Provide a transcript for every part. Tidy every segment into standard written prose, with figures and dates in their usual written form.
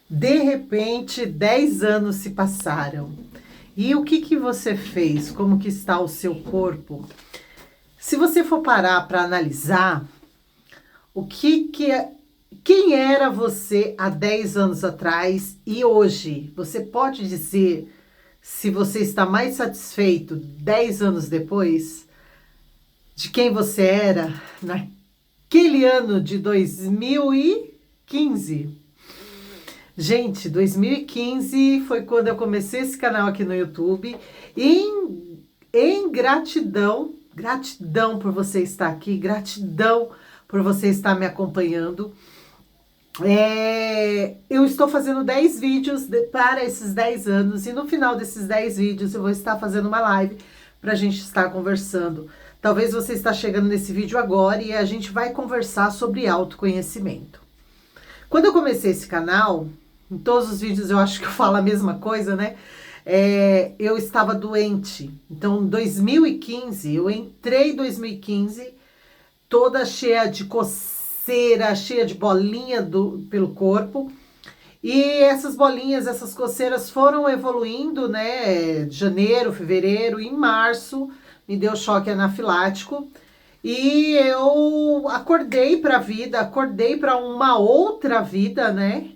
De repente, 10 anos se passaram. E o que você fez? Como que está o seu corpo? Se você for parar para analisar, o quem era você há 10 anos atrás e hoje? Você pode dizer se você está mais satisfeito 10 anos depois de quem você era naquele ano de 2015? Gente, 2015 foi quando eu comecei esse canal aqui no YouTube. Em gratidão por você estar aqui, gratidão por você estar me acompanhando. Eu estou fazendo 10 vídeos para esses 10 anos e no final desses 10 vídeos eu vou estar fazendo uma live para a gente estar conversando. Talvez você está chegando nesse vídeo agora e a gente vai conversar sobre autoconhecimento. Quando eu comecei esse canal, em todos os vídeos eu acho que eu falo a mesma coisa, né? Eu estava doente. Então, em 2015, eu entrei em 2015 toda cheia de coceira, cheia de bolinha pelo corpo. E essas bolinhas, essas coceiras foram evoluindo, né? De janeiro, fevereiro, em março me deu choque anafilático. E eu acordei para a vida, acordei para uma outra vida, né?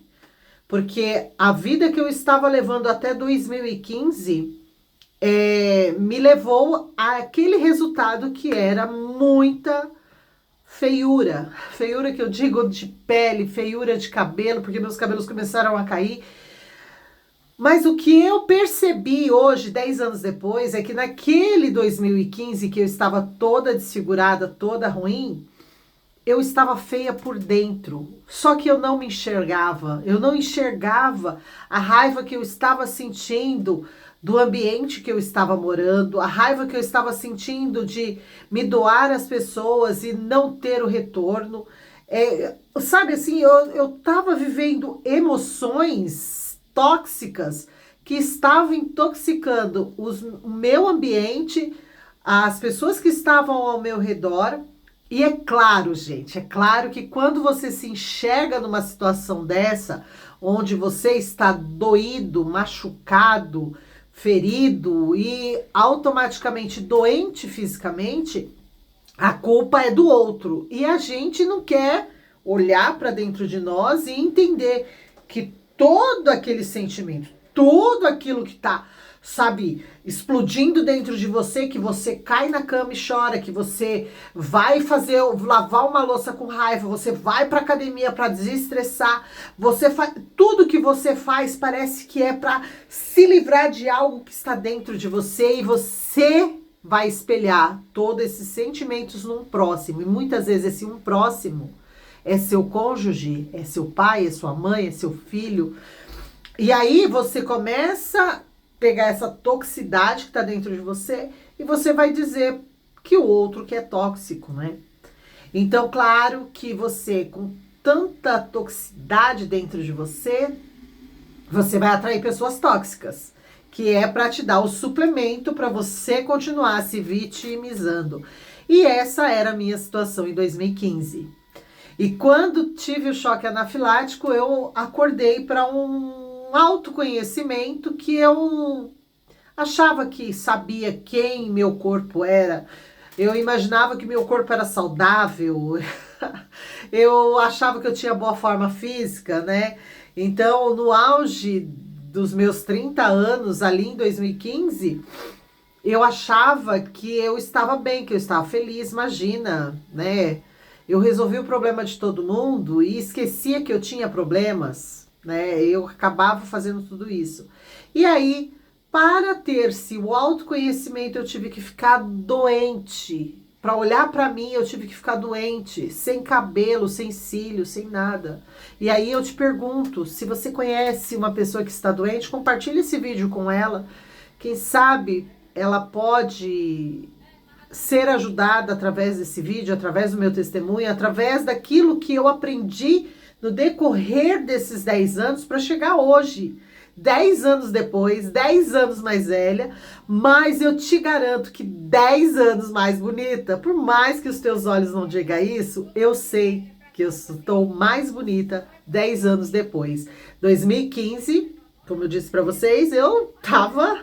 Porque a vida que eu estava levando até 2015 me levou àquele resultado que era muita feiura. Feiura que eu digo de pele, feiura de cabelo, porque meus cabelos começaram a cair. Mas o que eu percebi hoje, 10 anos depois, é que naquele 2015 que eu estava toda desfigurada, toda ruim, eu estava feia por dentro, só que eu não me enxergava. Eu não enxergava a raiva que eu estava sentindo do ambiente que eu estava morando, a raiva que eu estava sentindo de me doar às pessoas e não ter o retorno. Sabe assim, eu estava vivendo emoções tóxicas que estavam intoxicando o meu ambiente, as pessoas que estavam ao meu redor. E é claro, gente, é claro que quando você se enxerga numa situação dessa, onde você está doído, machucado, ferido e automaticamente doente fisicamente, a culpa é do outro. E a gente não quer olhar para dentro de nós e entender que todo aquele sentimento, tudo aquilo que está, sabe, explodindo dentro de você, que você cai na cama e chora, que você vai lavar uma louça com raiva, você vai pra academia para desestressar, você faz tudo que você faz parece que é para se livrar de algo que está dentro de você e você vai espelhar todos esses sentimentos num próximo. E muitas vezes esse um próximo é seu cônjuge, é seu pai, é sua mãe, é seu filho. E aí você começa pegar essa toxicidade que está dentro de você e você vai dizer que o outro que é tóxico, né? Então, claro que você, com tanta toxicidade dentro de você, você vai atrair pessoas tóxicas, que é para te dar o suplemento para você continuar se vitimizando. E essa era a minha situação em 2015. E quando tive o choque anafilático, eu acordei para um autoconhecimento que eu achava que sabia quem meu corpo era. Eu imaginava que meu corpo era saudável. Eu achava que eu tinha boa forma física, né? Então, no auge dos meus 30 anos, ali em 2015, eu achava que eu estava bem, que eu estava feliz, imagina, né? Eu resolvi o problema de todo mundo e esquecia que eu tinha problemas, né? Eu acabava fazendo tudo isso. E aí, para ter-se o autoconhecimento, eu tive que ficar doente. Para olhar para mim, eu tive que ficar doente, sem cabelo, sem cílios, sem nada. E aí eu te pergunto, se você conhece uma pessoa que está doente, compartilhe esse vídeo com ela. Quem sabe ela pode ser ajudada através desse vídeo, através do meu testemunho, através daquilo que eu aprendi no decorrer desses 10 anos para chegar hoje. 10 anos depois, 10 anos mais velha, mas eu te garanto que 10 anos mais bonita. Por mais que os teus olhos não digam isso, eu sei que eu estou mais bonita 10 anos depois. 2015, como eu disse para vocês, eu tava,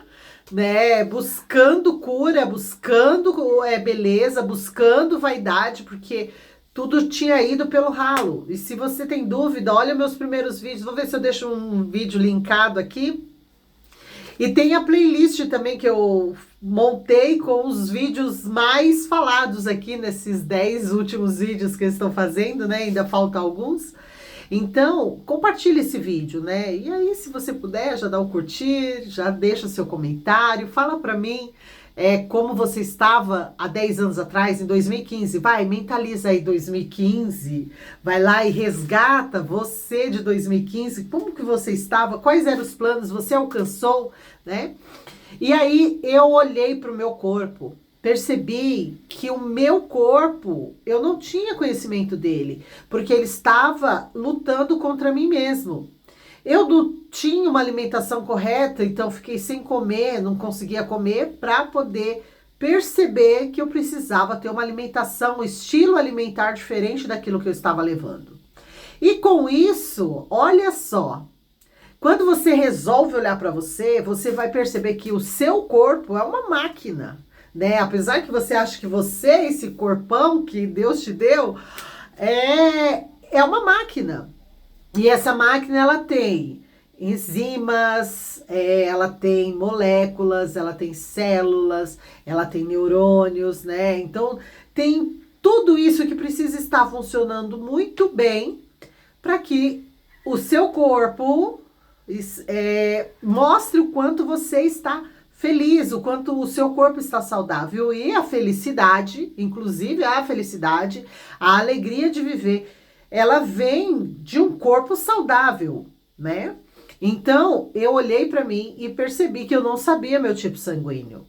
né, buscando cura, buscando beleza, buscando vaidade, porque tudo tinha ido pelo ralo. E se você tem dúvida, olha meus primeiros vídeos, vou ver se eu deixo um vídeo linkado aqui. E tem a playlist também que eu montei com os vídeos mais falados aqui nesses 10 últimos vídeos que eu estou fazendo, né? Ainda falta alguns. Então, compartilhe esse vídeo, né? E aí, se você puder, já dá o curtir, já deixa seu comentário, fala pra mim como você estava há 10 anos atrás, em 2015. Vai, mentaliza aí 2015, vai lá e resgata você de 2015, como que você estava, quais eram os planos, você alcançou, né? E aí, eu olhei pro meu corpo, percebi que o meu corpo, eu não tinha conhecimento dele, porque ele estava lutando contra mim mesmo. Eu não tinha uma alimentação correta, então fiquei sem comer, não conseguia comer para poder perceber que eu precisava ter uma alimentação, um estilo alimentar diferente daquilo que eu estava levando. E com isso, olha só, quando você resolve olhar para você, você vai perceber que o seu corpo é uma máquina, né? Apesar que você acha que você, esse corpão que Deus te deu, é uma máquina. E essa máquina, ela tem enzimas, ela tem moléculas, ela tem células, ela tem neurônios, né? Então, tem tudo isso que precisa estar funcionando muito bem para que o seu corpo mostre o quanto você está feliz, o quanto o seu corpo está saudável. E a felicidade, inclusive a felicidade, a alegria de viver, ela vem de um corpo saudável, né? Então, eu olhei para mim e percebi que eu não sabia meu tipo sanguíneo.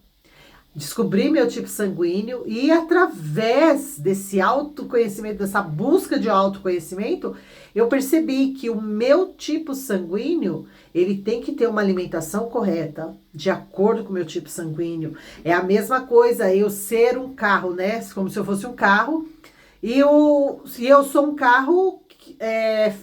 Descobri meu tipo sanguíneo e através desse autoconhecimento, dessa busca de autoconhecimento, eu percebi que o meu tipo sanguíneo, ele tem que ter uma alimentação correta, de acordo com o meu tipo sanguíneo. É a mesma coisa eu ser um carro, né? Como se eu fosse um carro. E eu sou um carro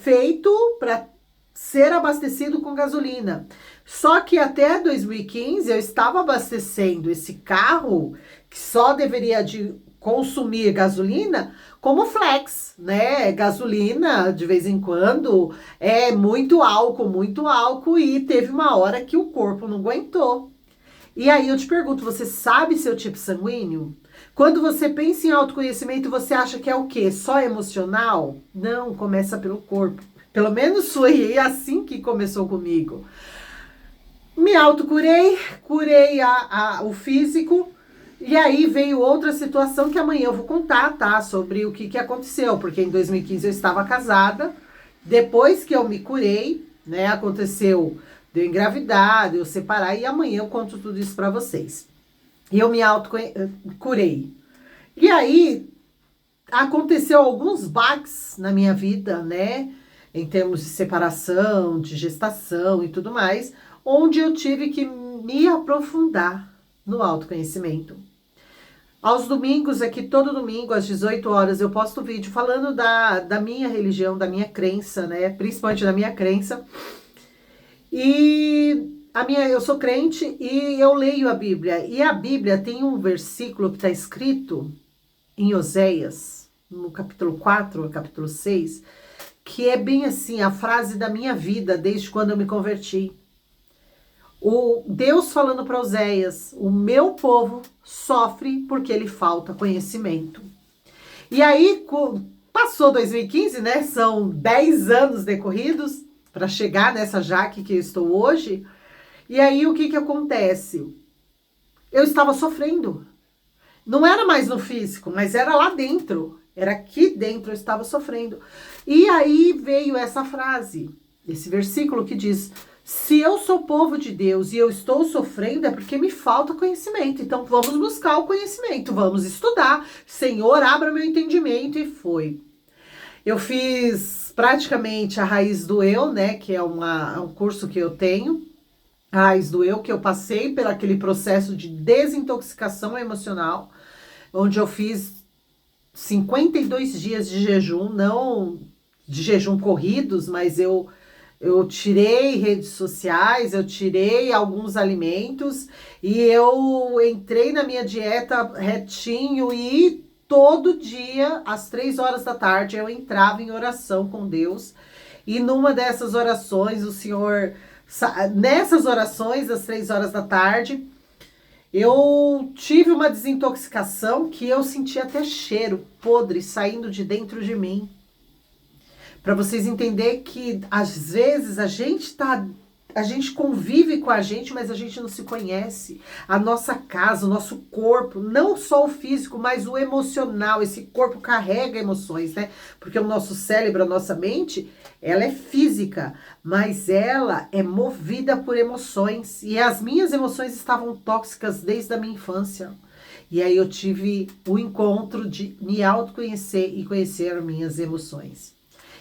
feito para ser abastecido com gasolina. Só que até 2015 eu estava abastecendo esse carro que só deveria de consumir gasolina como flex, né? Gasolina de vez em quando, muito álcool, e teve uma hora que o corpo não aguentou. E aí eu te pergunto, você sabe seu tipo sanguíneo? Quando você pensa em autoconhecimento, você acha que é o quê? Só emocional? Não, começa pelo corpo. Pelo menos foi assim que começou comigo. Me autocurei, curei o físico, e aí veio outra situação que amanhã eu vou contar, tá? Sobre o que aconteceu, porque em 2015 eu estava casada, depois que eu me curei, né, aconteceu de eu engravidar, de eu separar, e amanhã eu conto tudo isso pra vocês. E eu me autocurei. E aí, aconteceu alguns baques na minha vida, né? Em termos de separação, de gestação e tudo mais, onde eu tive que me aprofundar no autoconhecimento. Aos domingos, aqui todo domingo, às 18 horas, eu posto vídeo falando da minha religião, da minha crença, né? Principalmente da minha crença. E eu sou crente e eu leio a Bíblia. E a Bíblia tem um versículo que está escrito em Oséias, no capítulo 4, capítulo 6, que é bem assim, a frase da minha vida, desde quando eu me converti. O Deus falando para Oséias, o meu povo sofre porque lhe falta conhecimento. E aí, passou 2015, né? São 10 anos decorridos para chegar nessa Jaque que eu estou hoje. E aí, o que acontece? Eu estava sofrendo. Não era mais no físico, mas era lá dentro. Era aqui dentro, eu estava sofrendo. E aí veio essa frase, esse versículo que diz: se eu sou povo de Deus e eu estou sofrendo, é porque me falta conhecimento. Então vamos buscar o conhecimento, vamos estudar. Senhor, abra meu entendimento. E foi. Eu fiz praticamente a Raiz do Eu, né? Que é um curso que eu tenho. A Raiz do Eu, que eu passei por aquele processo de desintoxicação emocional, onde eu fiz 52 dias de jejum, não de jejum corridos, mas eu tirei redes sociais, eu tirei alguns alimentos e eu entrei na minha dieta retinho e todo dia, às 3 horas da tarde, eu entrava em oração com Deus. E numa dessas orações, nessas orações, às 3 horas da tarde, eu tive uma desintoxicação que eu senti até cheiro podre saindo de dentro de mim. Para vocês entenderem que às vezes a gente convive com a gente, mas a gente não se conhece. A nossa casa, o nosso corpo, não só o físico, mas o emocional. Esse corpo carrega emoções, né? Porque o nosso cérebro, a nossa mente, ela é física, mas ela é movida por emoções. E as minhas emoções estavam tóxicas desde a minha infância. E aí eu tive o encontro de me autoconhecer e conhecer minhas emoções.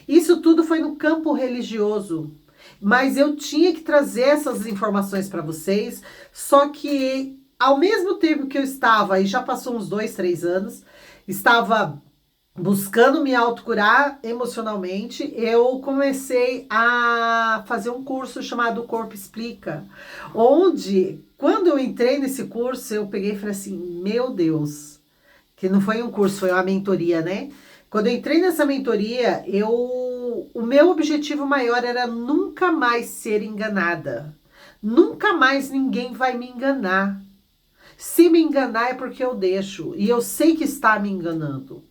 Isso tudo foi no campo religioso, mas eu tinha que trazer essas informações para vocês, só que ao mesmo tempo que eu estava, e já passou uns 2, 3 anos, estava buscando me autocurar emocionalmente, eu comecei a fazer um curso chamado Corpo Explica, onde, quando eu entrei nesse curso, eu peguei e falei assim, meu Deus, que não foi um curso, foi uma mentoria, né? Quando eu entrei nessa mentoria, o meu objetivo maior era nunca mais ser enganada. Nunca mais ninguém vai me enganar. Se me enganar é porque eu deixo. E eu sei que está me enganando.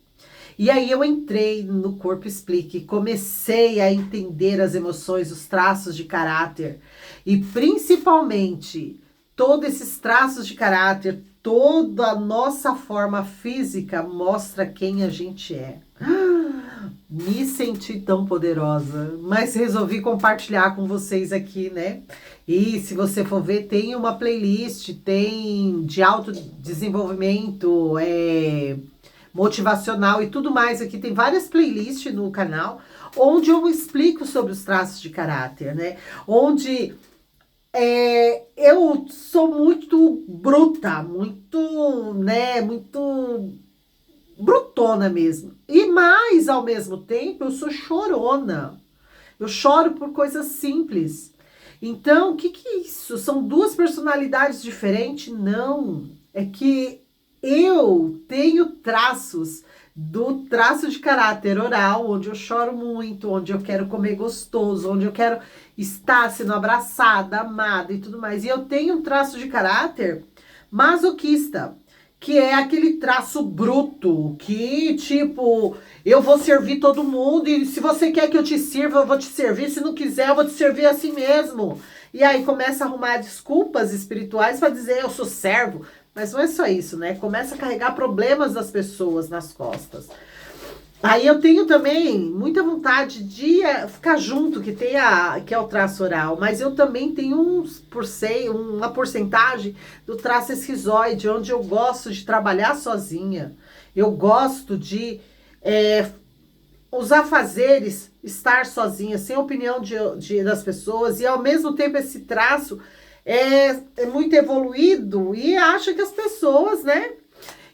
E aí eu entrei no Corpo Explique, comecei a entender as emoções, os traços de caráter. E principalmente, todos esses traços de caráter, toda a nossa forma física mostra quem a gente é. Me senti tão poderosa, mas resolvi compartilhar com vocês aqui, né? E se você for ver, tem uma playlist, tem de autodesenvolvimento, motivacional e tudo mais aqui. Tem várias playlists no canal, onde eu explico sobre os traços de caráter, né? Onde eu sou muito bruta, muito, né, muito brutona mesmo. E mais, ao mesmo tempo, eu sou chorona. Eu choro por coisas simples. Então, o que é isso? São duas personalidades diferentes? Não. É que eu tenho traços do traço de caráter oral, onde eu choro muito, onde eu quero comer gostoso, onde eu quero estar sendo abraçada, amada e tudo mais. E eu tenho um traço de caráter masoquista, que é aquele traço bruto, que tipo, eu vou servir todo mundo e se você quer que eu te sirva, eu vou te servir, se não quiser, eu vou te servir assim mesmo. E aí começa a arrumar desculpas espirituais para dizer eu sou servo, mas não é só isso, né? Começa a carregar problemas das pessoas nas costas. Aí eu tenho também muita vontade de ficar junto, que é o traço oral, mas eu também tenho uma porcentagem do traço esquizoide, onde eu gosto de trabalhar sozinha, eu gosto de usar fazeres, estar sozinha, sem opinião das pessoas, e ao mesmo tempo esse traço é muito evoluído e acha que as pessoas, né?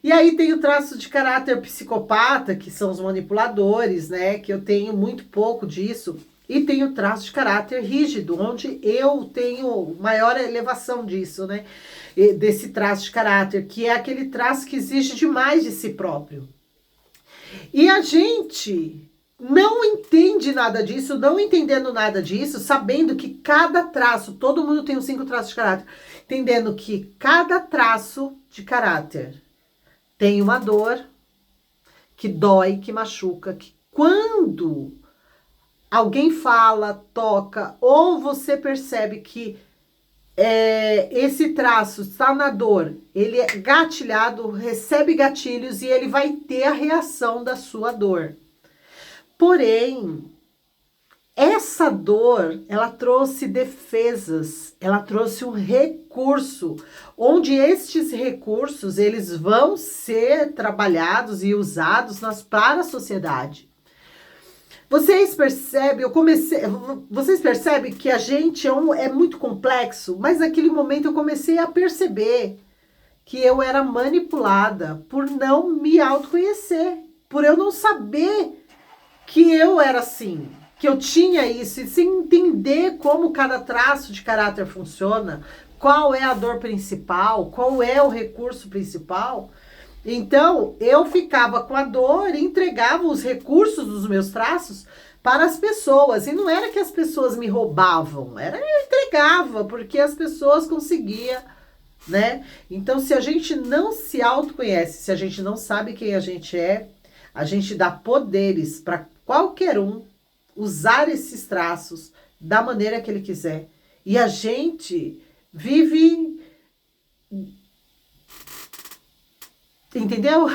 E aí tem o traço de caráter psicopata, que são os manipuladores, né? Que eu tenho muito pouco disso. E tem o traço de caráter rígido, onde eu tenho maior elevação disso, né? Desse traço de caráter, que é aquele traço que exige demais de si próprio. E a gente não entende nada disso, não entendendo nada disso, sabendo que cada traço, todo mundo tem os 5 traços de caráter, entendendo que cada traço de caráter tem uma dor que dói, que machuca, que quando alguém fala, toca, ou você percebe que esse traço está na dor, ele é gatilhado, recebe gatilhos e ele vai ter a reação da sua dor. Porém, essa dor, ela trouxe defesas, ela trouxe um recurso, onde estes recursos, eles vão ser trabalhados e usados para a sociedade. Vocês percebem que a gente é muito complexo, mas naquele momento eu comecei a perceber que eu era manipulada por não me autoconhecer, por eu não saber que eu era assim, que eu tinha isso, e sem entender como cada traço de caráter funciona, qual é a dor principal, qual é o recurso principal. Então, eu ficava com a dor e entregava os recursos dos meus traços para as pessoas. E não era que as pessoas me roubavam, era eu entregava, porque as pessoas conseguiam, né? Então, se a gente não se autoconhece, se a gente não sabe quem a gente dá poderes para qualquer um usar esses traços da maneira que ele quiser. E a gente vive, entendeu?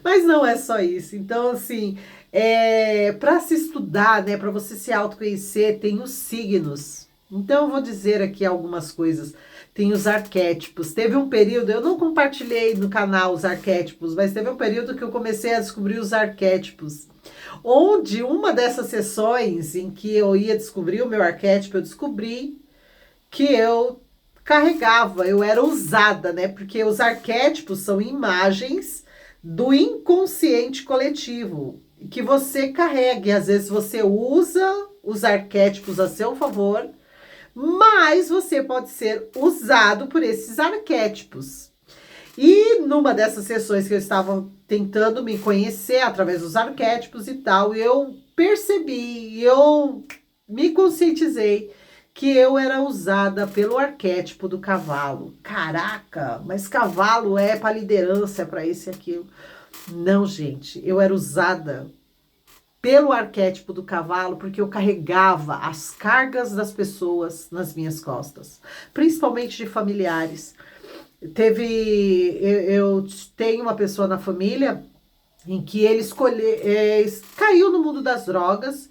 Mas não é só isso. Então, assim, para se estudar, né, para você se autoconhecer, tem os signos. Então, eu vou dizer aqui algumas coisas. Tem os arquétipos. Teve um período, eu não compartilhei no canal os arquétipos, mas teve um período que eu comecei a descobrir os arquétipos. Onde uma dessas sessões em que eu ia descobrir o meu arquétipo, eu descobri que eu carregava, eu era usada, né? Porque os arquétipos são imagens do inconsciente coletivo que você carrega. E às vezes você usa os arquétipos a seu favor, mas você pode ser usado por esses arquétipos. E numa dessas sessões que eu estava tentando me conhecer através dos arquétipos e tal, eu percebi, eu me conscientizei que eu era usada pelo arquétipo do cavalo. Caraca, mas cavalo é para liderança, é para isso e aquilo. Não, gente, eu era usada pelo arquétipo do cavalo porque eu carregava as cargas das pessoas nas minhas costas, principalmente de familiares. Eu tenho uma pessoa na família em que ele caiu no mundo das drogas.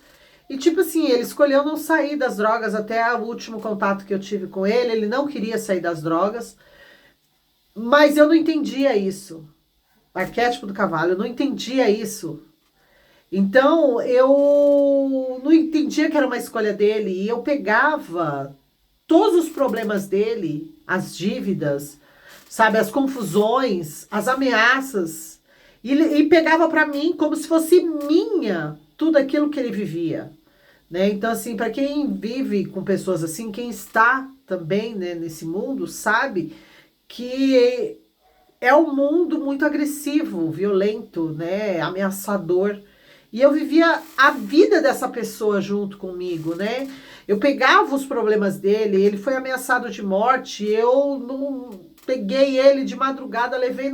E tipo assim, ele escolheu não sair das drogas até o último contato que eu tive com ele. Ele não queria sair das drogas. Mas eu não entendia isso. Arquétipo do cavalo, eu não entendia isso. Então, eu não entendia que era uma escolha dele. E eu pegava todos os problemas dele, as dívidas, sabe, as confusões, as ameaças, e pegava para mim como se fosse minha tudo aquilo que ele vivia. Né? Então, assim, para quem vive com pessoas assim, quem está também, né, nesse mundo, sabe que é um mundo muito agressivo, violento, né, ameaçador. E eu vivia a vida dessa pessoa junto comigo, né? Eu pegava os problemas dele, ele foi ameaçado de morte, eu não peguei ele de madrugada, levei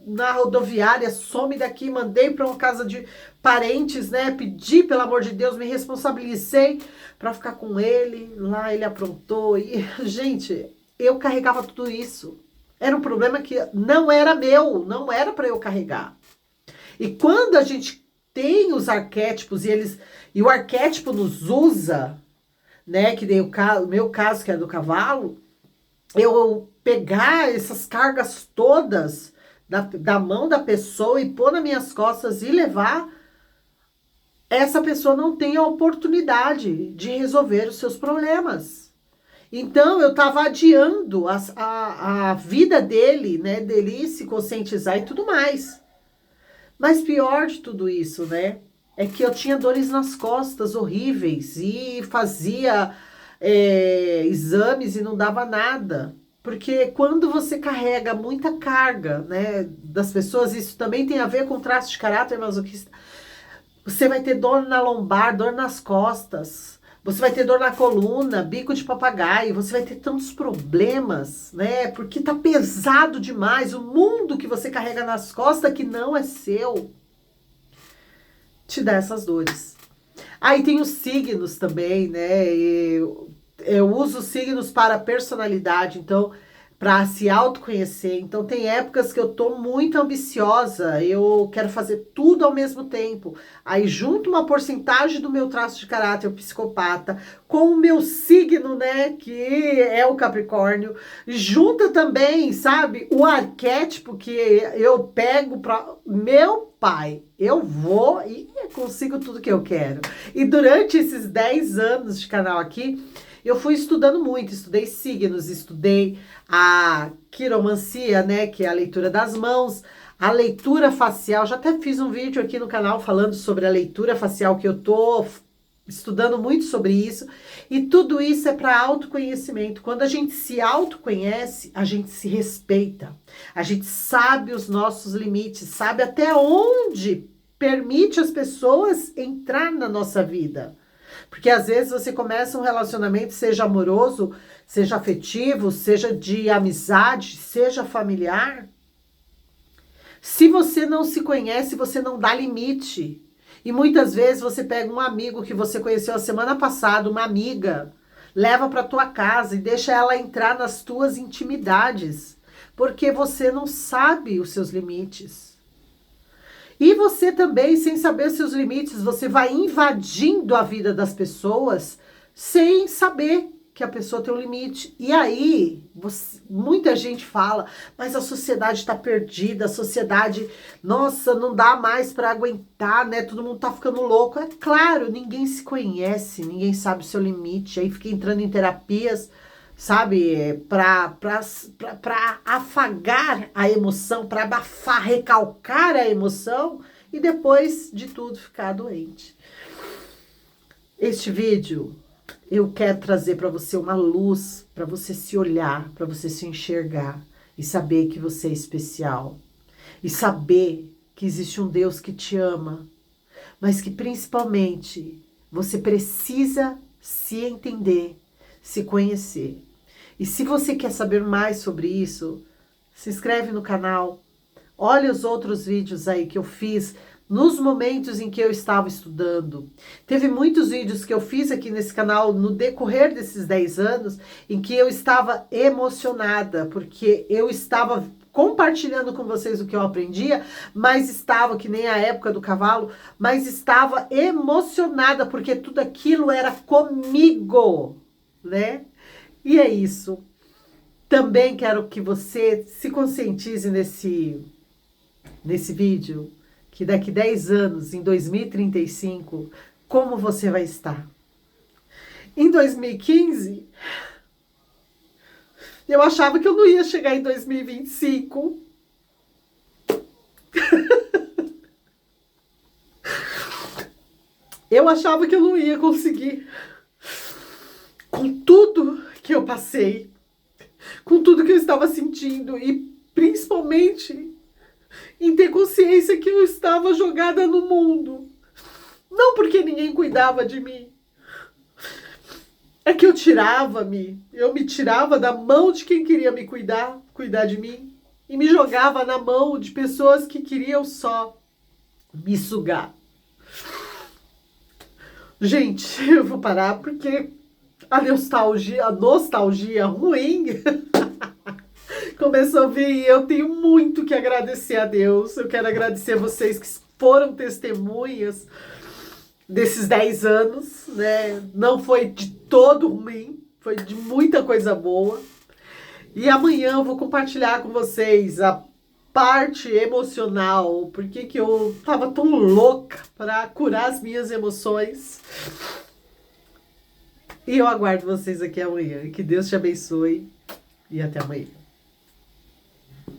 na rodoviária, some daqui, mandei para uma casa de parentes, né? Pedi, pelo amor de Deus, me responsabilizei para ficar com ele. Lá ele aprontou e, gente, eu carregava tudo isso. Era um problema que não era meu, não era para eu carregar. E quando a gente tem os arquétipos e o arquétipo nos usa, né? Que nem o meu caso, que é do cavalo, eu pegar essas cargas todas da mão da pessoa e pôr nas minhas costas e levar, essa pessoa não tem a oportunidade de resolver os seus problemas. Então, eu estava adiando a vida dele, né? Dele se conscientizar e tudo mais. Mas pior de tudo isso, né? É que eu tinha dores nas costas horríveis e fazia exames e não dava nada. Porque quando você carrega muita carga, né, das pessoas, isso também tem a ver com traço de caráter masoquista. Você vai ter dor na lombar, dor nas costas. Você vai ter dor na coluna, bico de papagaio. Você vai ter tantos problemas, né? Porque tá pesado demais. O mundo que você carrega nas costas, que não é seu, te dá essas dores. Aí tem os signos também, né? Eu uso os signos para personalidade, então, para se autoconhecer. Então, tem épocas que eu tô muito ambiciosa, eu quero fazer tudo ao mesmo tempo. Aí, junto uma porcentagem do meu traço de caráter, o psicopata, com o meu signo, né, que é o Capricórnio, junta também, sabe, o arquétipo que eu pego para meu pai. Eu vou e consigo tudo que eu quero. E durante esses 10 anos de canal aqui, eu fui estudando muito, estudei signos, estudei a quiromancia, né, que é a leitura das mãos, A leitura facial, já até fiz um vídeo aqui no canal falando sobre a leitura facial, que eu tô estudando muito sobre isso, e tudo isso é para autoconhecimento. Quando a gente se autoconhece, a gente se respeita, a gente sabe os nossos limites, sabe até onde permite as pessoas entrar na nossa vida. Porque às vezes você começa um relacionamento, seja amoroso, seja afetivo, seja de amizade, seja familiar. Se você não se conhece, você não dá limite. E muitas vezes você pega um amigo que você conheceu a semana passada, uma amiga, leva para tua casa e deixa ela entrar nas tuas intimidades, porque você não sabe os seus limites. E você também, sem saber os seus limites, você vai invadindo a vida das pessoas sem saber que a pessoa tem um limite. E aí, muita gente fala, mas a sociedade está perdida, a sociedade, nossa, não dá mais para aguentar, né? Todo mundo tá ficando louco. É claro, ninguém se conhece, ninguém sabe o seu limite. Aí fica entrando em terapias, sabe, para afagar a emoção, para abafar, recalcar a emoção e depois de tudo ficar doente. Este vídeo eu quero trazer para você uma luz, para você se olhar, para você se enxergar e saber que você é especial. E saber que existe um Deus que te ama, mas que principalmente você precisa se entender, se conhecer. E se você quer saber mais sobre isso, se inscreve no canal, olha os outros vídeos aí que eu fiz nos momentos em que eu estava estudando. Teve muitos vídeos que eu fiz aqui nesse canal no decorrer desses 10 anos em que eu estava emocionada, porque eu estava compartilhando com vocês o que eu aprendia, mas estava, que nem a época do cavalo, mas estava emocionada, porque tudo aquilo era comigo, né? E é isso. Também quero que você se conscientize nesse vídeo, que daqui 10 anos, em 2035, como você vai estar. Em 2015, eu achava que eu não ia chegar em 2025. Eu achava que eu não ia conseguir. Com tudo que eu passei, com tudo que eu estava sentindo e principalmente em ter consciência que eu estava jogada no mundo. Não porque ninguém cuidava de mim. É que eu me tirava da mão de quem queria me cuidar de mim, e me jogava na mão de pessoas que queriam só me sugar. Gente, eu vou parar porque a nostalgia ruim começou a vir, e eu tenho muito que agradecer a Deus. Eu quero agradecer a vocês que foram testemunhas desses 10 anos, né? Não foi de todo ruim, foi de muita coisa boa. E amanhã eu vou compartilhar com vocês a parte emocional, porque que eu tava tão louca para curar as minhas emoções. E eu aguardo vocês aqui amanhã. Que Deus te abençoe e até amanhã.